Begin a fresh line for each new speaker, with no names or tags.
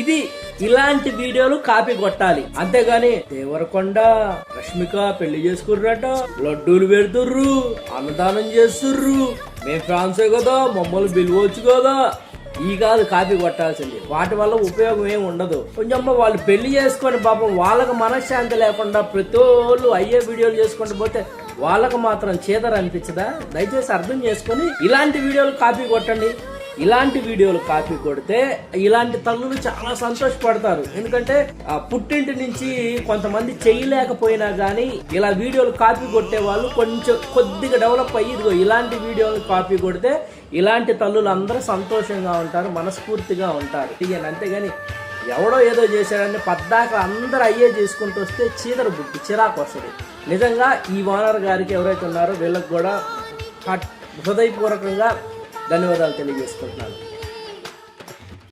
ఇది ఇలాంటి వీడియోలు కాపీ కొట్టాలి, అంతేగాని దేవరకొండ రష్మిక పెళ్లి చేసుకుర్రట, లడ్డూలు పెడుతుర్రు, అన్నదానం చేస్తుర్రు, మేము ఫ్యాన్సే కదా మమ్మల్ని పిలవచ్చు కదా, ఈ కాదు కాపీ కొట్టాల్సింది. వాటి వల్ల ఉపయోగం ఏమి ఉండదు. కొంచెం వాళ్ళు పెళ్లి చేసుకొని పాపం వాళ్ళకి మనశ్శాంతి లేకుండా ప్రతి వాళ్ళు అయ్యే వీడియోలు చేసుకుంటూ పోతే వాళ్ళకు మాత్రం చేదర అనిపించదా? దయచేసి అర్థం చేసుకొని ఇలాంటి వీడియోలు కాపీ కొట్టండి. ఇలాంటి వీడియోలు కాపీ కొడితే ఇలాంటి తల్లులు చాలా సంతోషపడతారు. ఎందుకంటే ఆ పుట్టింటి నుంచి కొంతమంది చేయలేకపోయినా గానీ ఇలా వీడియోలు కాపీ కొట్టే వాళ్ళు కొంచెం కొద్దిగా డెవలప్ అయ్యి ఇదిగో ఇలాంటి వీడియోలు కాపీ కొడితే ఇలాంటి తల్లులు అందరూ సంతోషంగా ఉంటారు, మనస్ఫూర్తిగా ఉంటారు. అంతేగాని ఎవడో ఏదో చేశాడని పద్దాక అందరూ అయ్యే చేసుకుంటూ వస్తే చీదర బుద్ధి చిరాకు వస్తుంది. నిజంగా ఈ ఓనర్ గారికి ఎవరైతే ఉన్నారో వీళ్ళకి కూడా హృదయపూర్వకంగా ధన్యవాదాలు తెలియజేసుకుంటున్నాను.